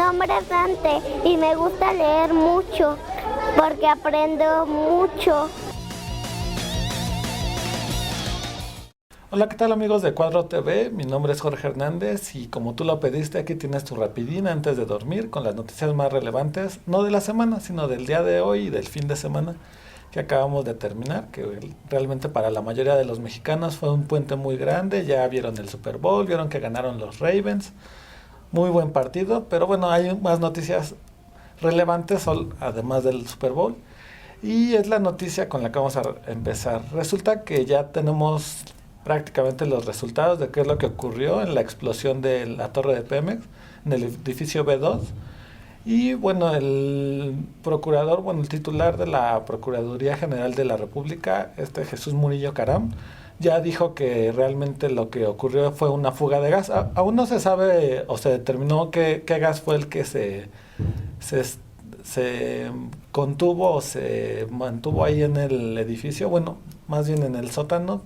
nombre es Dante y me gusta leer mucho porque aprendo mucho. Hola, ¿qué tal amigos de Cuadro TV? Mi nombre es Jorge Hernández y como tú lo pediste, aquí tienes tu rapidín antes de dormir con las noticias más relevantes, no de la semana, sino del día de hoy y del fin de semana que acabamos de terminar, que realmente para la mayoría de los mexicanos fue un puente muy grande. Ya vieron el Super Bowl, vieron que ganaron los Ravens, muy buen partido, pero bueno, hay más noticias relevantes además del Super Bowl. Y es la noticia con la que vamos a empezar. Resulta que ya tenemos prácticamente los resultados de qué es lo que ocurrió en la explosión de la torre de Pemex, en el edificio B2. Y bueno, el procurador, bueno, el titular de la Procuraduría General de la República, Jesús Murillo Caram, ya dijo que realmente lo que ocurrió fue una fuga de gas. Aún no se sabe o se determinó qué gas fue el que se, se contuvo o se mantuvo ahí en el edificio, bueno, más bien en el sótano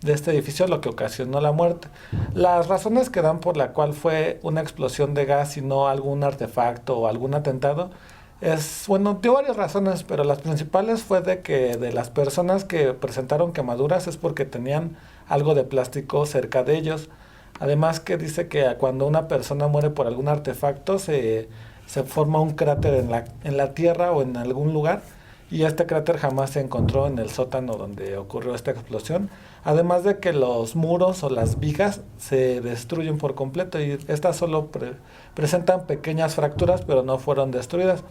de este edificio, lo que ocasionó la muerte. Las razones que dan por la cual fue una explosión de gas y no algún artefacto o algún atentado bueno, dio varias razones, pero las principales fue de que de las personas que presentaron quemaduras es porque tenían algo de plástico cerca de ellos. Además que dice que cuando una persona muere por algún artefacto se forma un cráter en la tierra o en algún lugar, y este cráter jamás se encontró en el sótano donde ocurrió esta explosión. Además de que los muros o las vigas se destruyen por completo y estas solo presentan pequeñas fracturas, pero no fueron destruidas.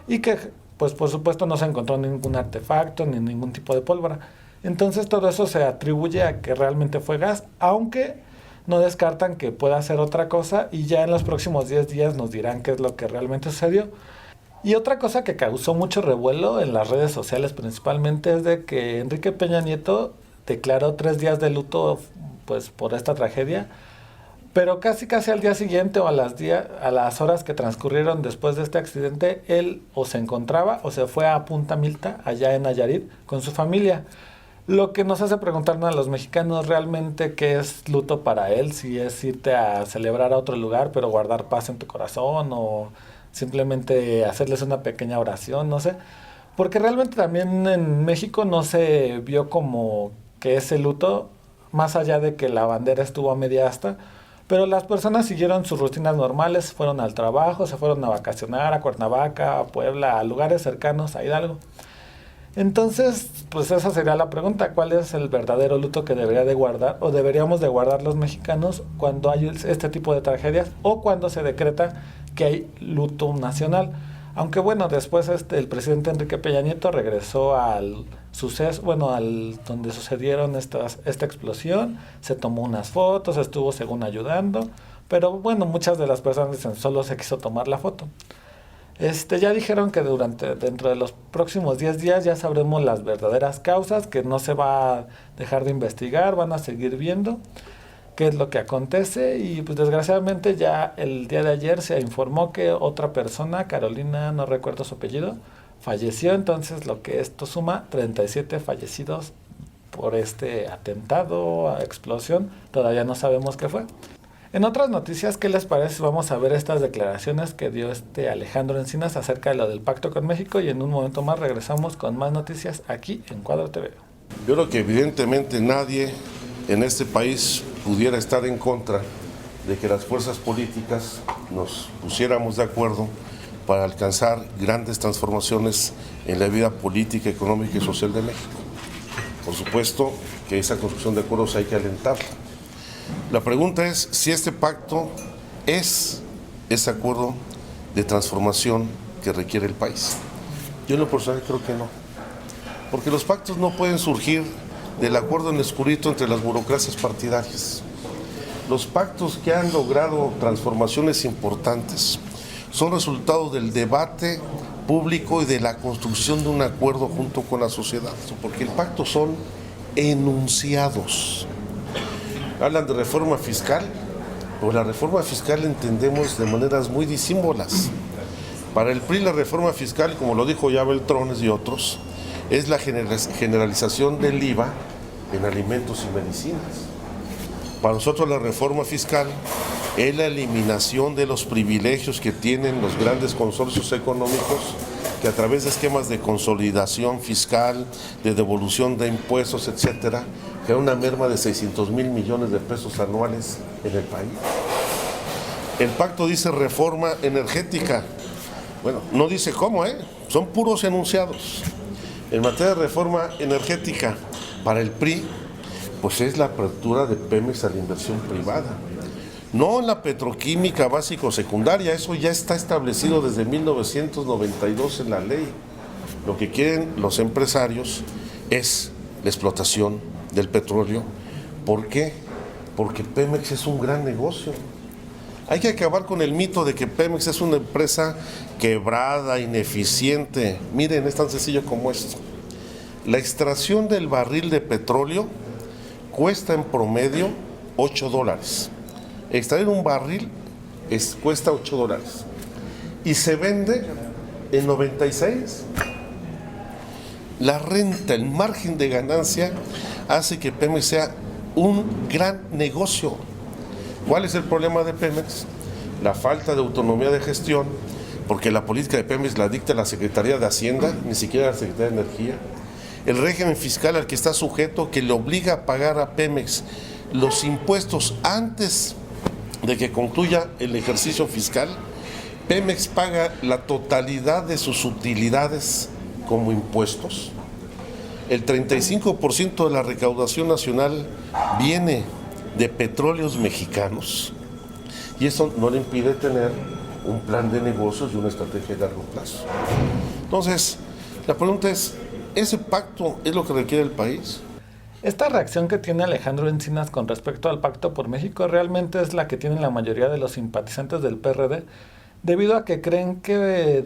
Y que, pues por supuesto, no se encontró ningún artefacto ni ningún tipo de pólvora. Entonces todo eso se atribuye a que realmente fue gas, aunque no descartan que pueda ser otra cosa, y ya en los próximos 10 días nos dirán qué es lo que realmente sucedió. Y otra cosa que causó mucho revuelo en las redes sociales principalmente es de que Enrique Peña Nieto declaró 3 días de luto, pues, por esta tragedia, pero casi al día siguiente o a las horas que transcurrieron después de este accidente, él o se encontraba o se fue a Punta Milta, allá en Nayarit, con su familia. Lo que nos hace preguntarnos a los mexicanos realmente qué es luto para él, si es irte a celebrar a otro lugar pero guardar paz en tu corazón, o simplemente hacerles una pequeña oración, no sé. Porque realmente también en México no se vio como que ese luto, más allá de que la bandera estuvo a media asta, pero las personas siguieron sus rutinas normales, fueron al trabajo, se fueron a vacacionar a Cuernavaca, a Puebla, a lugares cercanos, a Hidalgo. Entonces, pues esa sería la pregunta: ¿cuál es el verdadero luto que debería de guardar o deberíamos de guardar los mexicanos cuando hay este tipo de tragedias o cuando se decreta que hay luto nacional? Aunque bueno, después el presidente Enrique Peña Nieto regresó al suceso, bueno, al donde sucedieron esta explosión, se tomó unas fotos, estuvo según ayudando, pero bueno, muchas de las personas dicen solo se quiso tomar la foto. Ya dijeron que dentro de los próximos 10 días ya sabremos las verdaderas causas, que no se va a dejar de investigar, van a seguir viendo qué es lo que acontece. Y pues desgraciadamente ya el día de ayer se informó que otra persona, Carolina, no recuerdo su apellido, falleció. Entonces lo que esto suma 37 fallecidos por este atentado, explosión, todavía no sabemos qué fue. En otras noticias, ¿qué les parece? Vamos a ver estas declaraciones que dio Alejandro Encinas acerca de lo del pacto con México, y en un momento más regresamos con más noticias aquí en Cuadro TV. Yo creo que evidentemente nadie en este país pudiera estar en contra de que las fuerzas políticas nos pusiéramos de acuerdo para alcanzar grandes transformaciones en la vida política, económica y social de México. Por supuesto que esa construcción de acuerdos hay que alentarla. La pregunta es si este pacto es ese acuerdo de transformación que requiere el país. Yo en lo personal creo que no, porque los pactos no pueden surgir del acuerdo en el oscurito entre las burocracias partidarias. Los pactos que han logrado transformaciones importantes son resultado del debate público y de la construcción de un acuerdo junto con la sociedad, porque el pacto son enunciados. Hablan de reforma fiscal, pero la reforma fiscal la entendemos de maneras muy disímbolas. Para el PRI la reforma fiscal, como lo dijo ya Beltrones y otros, es la generalización del IVA en alimentos y medicinas. Para nosotros la reforma fiscal es la eliminación de los privilegios que tienen los grandes consorcios económicos, que a través de esquemas de consolidación fiscal, de devolución de impuestos, etcétera, genera una merma de 600,000 millones de pesos anuales en el país. El pacto dice reforma energética. Bueno, no dice cómo, son puros enunciados. En materia de reforma energética, para el PRI, pues es la apertura de Pemex a la inversión privada. No en la petroquímica básico-secundaria, eso ya está establecido desde 1992 en la ley. Lo que quieren los empresarios es la explotación del petróleo. ¿Por qué? Porque Pemex es un gran negocio. Hay que acabar con el mito de que Pemex es una empresa quebrada, ineficiente. Miren, es tan sencillo como esto. La extracción del barril de petróleo cuesta en promedio $8. Extraer un barril cuesta $8 y se vende en 96. La renta, el margen de ganancia hace que Pemex sea un gran negocio. ¿Cuál es el problema de Pemex? La falta de autonomía de gestión, porque la política de Pemex la dicta la Secretaría de Hacienda, ni siquiera la Secretaría de Energía. El régimen fiscal al que está sujeto, que le obliga a pagar a Pemex los impuestos antes de que concluya el ejercicio fiscal. Pemex paga la totalidad de sus utilidades como impuestos. El 35% de la recaudación nacional viene de petróleos mexicanos, y eso no le impide tener un plan de negocios y una estrategia de largo plazo. Entonces, la pregunta es, ¿ese pacto es lo que requiere el país? Esta reacción que tiene Alejandro Encinas con respecto al Pacto por México realmente es la que tienen la mayoría de los simpatizantes del PRD, debido a que creen que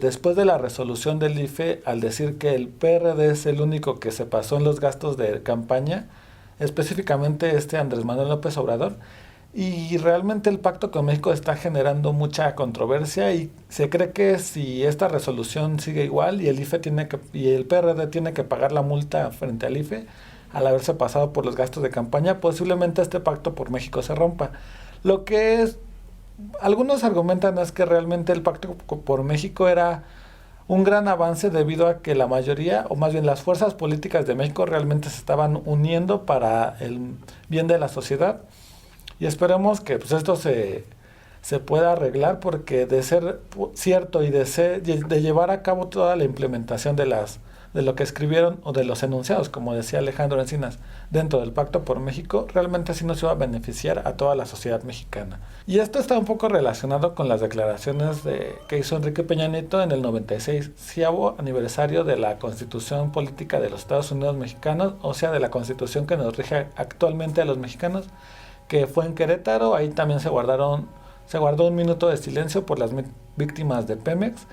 después de la resolución del IFE, al decir que el PRD es el único que se pasó en los gastos de campaña, específicamente Andrés Manuel López Obrador, y realmente el Pacto con México está generando mucha controversia y se cree que si esta resolución sigue igual y el IFE y el PRD tiene que pagar la multa frente al IFE al haberse pasado por los gastos de campaña, posiblemente este Pacto por México se rompa. Lo que algunos argumentan es que realmente el Pacto por México era un gran avance debido a que la mayoría, o más bien las fuerzas políticas de México realmente se estaban uniendo para el bien de la sociedad, y esperemos que pues esto se pueda arreglar, porque de ser cierto y de llevar a cabo toda la implementación de lo que escribieron o de los enunciados, como decía Alejandro Encinas, dentro del Pacto por México, realmente sí nos iba a beneficiar a toda la sociedad mexicana. Y esto está un poco relacionado con las declaraciones que hizo Enrique Peña Nieto en el 96º aniversario de la Constitución Política de los Estados Unidos Mexicanos, o sea, de la Constitución que nos rige actualmente a los mexicanos, que fue en Querétaro. Ahí también se guardó un minuto de silencio por las víctimas de Pemex.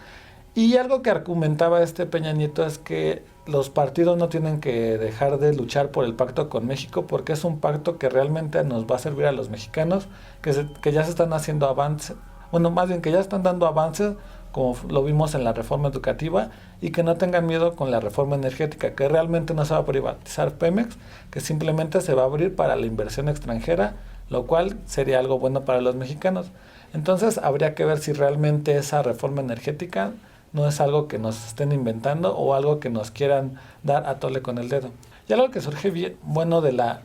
Y algo que argumentaba Peña Nieto es que los partidos no tienen que dejar de luchar por el Pacto con México, porque es un pacto que realmente nos va a servir a los mexicanos, que ya se están haciendo avances, bueno, más bien que ya están dando avances, como lo vimos en la reforma educativa, y que no tengan miedo con la reforma energética, que realmente no se va a privatizar Pemex, que simplemente se va a abrir para la inversión extranjera, lo cual sería algo bueno para los mexicanos. Entonces habría que ver si realmente esa reforma energética no es algo que nos estén inventando o algo que nos quieran dar a tole con el dedo. Y algo que surge bien bueno de la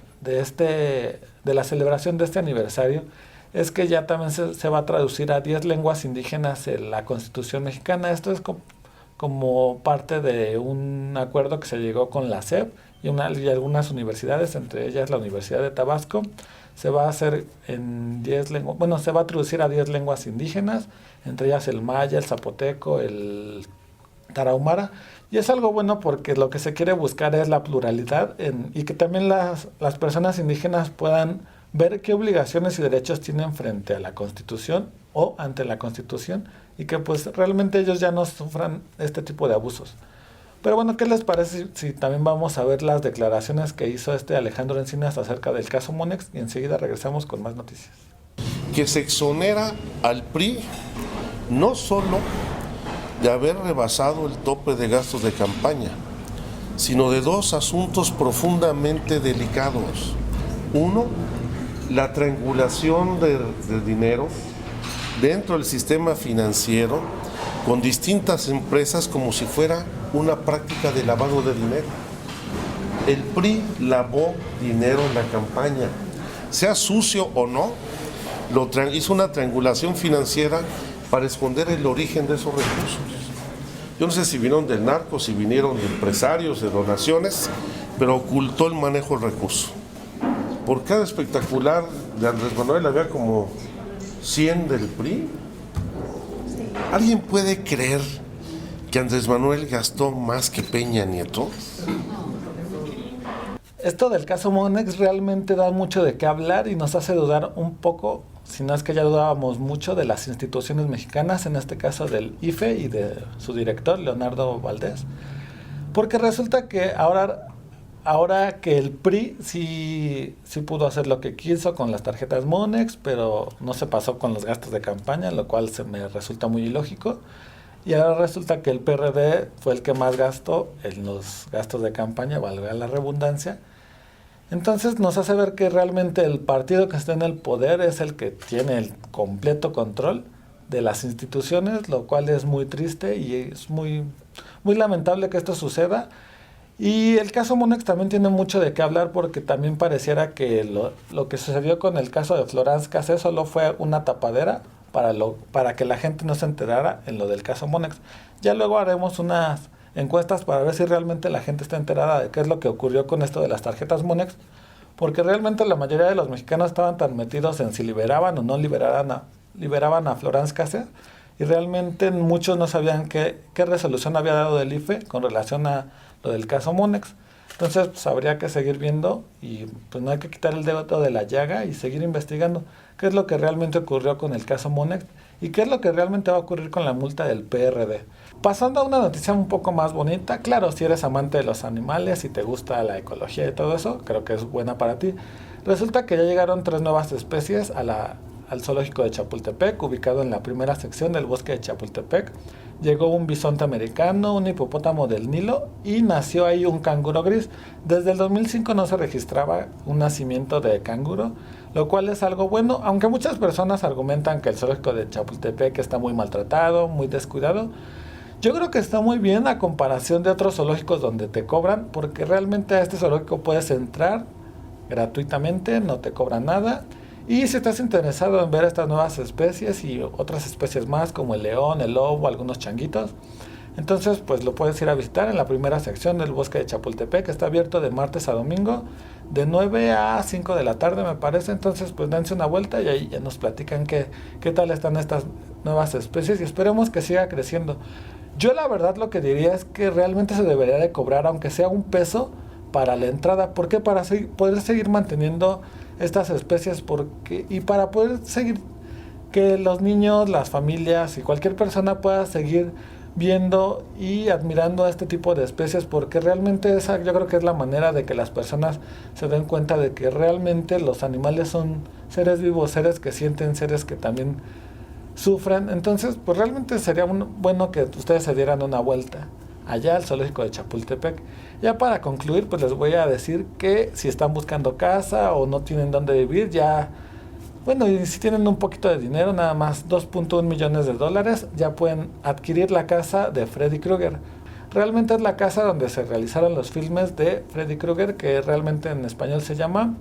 celebración de este aniversario es que ya también se va a traducir a 10 lenguas indígenas en la Constitución mexicana. Esto es como parte de un acuerdo que se llegó con la SEP y algunas universidades, entre ellas la Universidad de Tabasco. Se va a hacer en 10 lenguas, bueno, se va a traducir a 10 lenguas indígenas, entre ellas el maya, el zapoteco, el tarahumara, y es algo bueno porque lo que se quiere buscar es la pluralidad y que también las personas indígenas puedan ver qué obligaciones y derechos tienen frente a la Constitución o ante la Constitución, y que pues realmente ellos ya no sufran este tipo de abusos. Pero bueno, ¿qué les parece si también vamos a ver las declaraciones que hizo Alejandro Encinas acerca del caso Monex, y enseguida regresamos con más noticias? Que se exonera al PRI no solo de haber rebasado el tope de gastos de campaña, sino de dos asuntos profundamente delicados. Uno, la triangulación de dinero dentro del sistema financiero con distintas empresas como si fuera una práctica de lavado de dinero. El PRI lavó dinero en la campaña, sea sucio o no, hizo una triangulación financiera para esconder el origen de esos recursos. Yo no sé si vinieron del narco, si vinieron de empresarios, de donaciones, pero ocultó el manejo del recurso. Por cada espectacular de Andrés Manuel había como 100 del PRI. ¿Alguien puede creer que Andrés Manuel gastó más que Peña Nieto? Esto del caso Monex realmente da mucho de qué hablar y nos hace dudar un poco, si no es que ya dudábamos mucho, de las instituciones mexicanas, en este caso del IFE y de su director, Leonardo Valdés. Porque resulta que ahora que el PRI sí pudo hacer lo que quiso con las tarjetas Monex, pero no se pasó con los gastos de campaña, lo cual se me resulta muy ilógico. Y ahora resulta que el PRD fue el que más gastó en los gastos de campaña, valga la redundancia. Entonces nos hace ver que realmente el partido que está en el poder es el que tiene el completo control de las instituciones, lo cual es muy triste y es muy lamentable que esto suceda. Y el caso Monex también tiene mucho de qué hablar porque también pareciera que lo que sucedió con el caso de Florence Cassé solo fue una tapadera para que la gente no se enterara en lo del caso Monex. Ya luego haremos unas encuestas para ver si realmente la gente está enterada de qué es lo que ocurrió con esto de las tarjetas Monex, porque realmente la mayoría de los mexicanos estaban tan metidos en si liberaban o no liberaban a Florence Cassé, y realmente muchos no sabían qué resolución había dado el IFE con relación a lo del caso Monex. Entonces pues, habría que seguir viendo y pues no hay que quitar el dedo de la llaga y seguir investigando qué es lo que realmente ocurrió con el caso Monex y qué es lo que realmente va a ocurrir con la multa del PRD. Pasando a una noticia un poco más bonita, claro, si eres amante de los animales y te gusta la ecología y todo eso, creo que es buena para ti. Resulta que ya llegaron 3 nuevas especies al zoológico de Chapultepec, ubicado en la primera sección del bosque de Chapultepec. Llegó un bisonte americano, un hipopótamo del Nilo y nació ahí un canguro gris. Desde el 2005 no se registraba un nacimiento de canguro, lo cual es algo bueno, aunque muchas personas argumentan que el zoológico de Chapultepec está muy maltratado, muy descuidado. Yo creo que está muy bien a comparación de otros zoológicos donde te cobran, porque realmente a este zoológico puedes entrar gratuitamente, no te cobran nada. Y si estás interesado en ver estas nuevas especies y otras especies más como el león, el lobo, algunos changuitos, entonces pues lo puedes ir a visitar en la primera sección del bosque de Chapultepec, que está abierto de martes a domingo, de 9 a 5 de la tarde me parece. Entonces pues dense una vuelta y ahí ya nos platican qué tal están estas nuevas especies y esperemos que siga creciendo. Yo la verdad lo que diría es que realmente se debería de cobrar aunque sea un peso para la entrada. ¿Por qué? Para poder seguir manteniendo estas especies y para poder seguir que los niños, las familias y cualquier persona pueda seguir viendo y admirando a este tipo de especies, porque realmente esa yo creo que es la manera de que las personas se den cuenta de que realmente los animales son seres vivos, seres que sienten, seres que también sufren. Entonces pues realmente sería bueno que ustedes se dieran una vuelta allá al zoológico de Chapultepec. Ya para concluir, pues les voy a decir que si están buscando casa o no tienen dónde vivir, y si tienen un poquito de dinero, nada más $2.1 millones, ya pueden adquirir la casa de Freddy Krueger. Realmente es la casa donde se realizaron los filmes de Freddy Krueger, que realmente en español se llama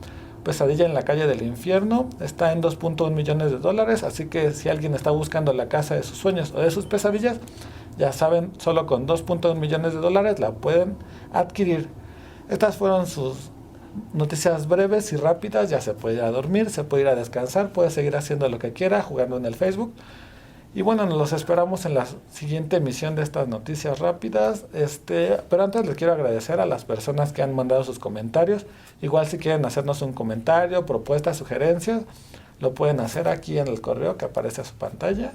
Pesadilla en la calle del infierno. Está en $2.1 millones, así que si alguien está buscando la casa de sus sueños o de sus pesadillas, ya saben, solo con $2.1 millones la pueden adquirir. Estas fueron sus noticias breves y rápidas. Ya se puede ir a dormir, se puede ir a descansar, puede seguir haciendo lo que quiera, jugando en el Facebook. Y bueno, nos los esperamos en la siguiente emisión de estas noticias rápidas. Pero antes les quiero agradecer a las personas que han mandado sus comentarios. Igual si quieren hacernos un comentario, propuestas, sugerencias, lo pueden hacer aquí en el correo que aparece a su pantalla.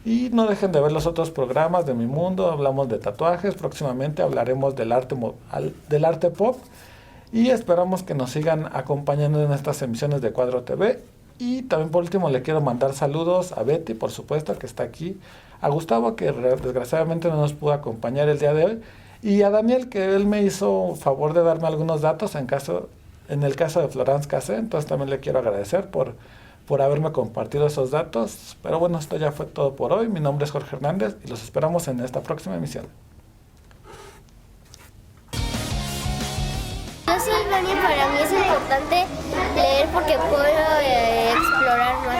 Y no dejen de ver los otros programas de Mi Mundo. Hablamos de tatuajes, próximamente hablaremos del arte pop. Y esperamos que nos sigan acompañando en estas emisiones de Cuadro TV. Y también por último le quiero mandar saludos a Betty, por supuesto, que está aquí. A Gustavo, que desgraciadamente no nos pudo acompañar el día de hoy. Y a Daniel, que él me hizo favor de darme algunos datos en caso en el caso de Florence Cassé, entonces también le quiero agradecer por haberme compartido esos datos. Pero bueno, esto ya fue todo por hoy. Mi nombre es Jorge Hernández y los esperamos en esta próxima emisión. Yo soy Vania, para mí es importante leer porque puedo explorar más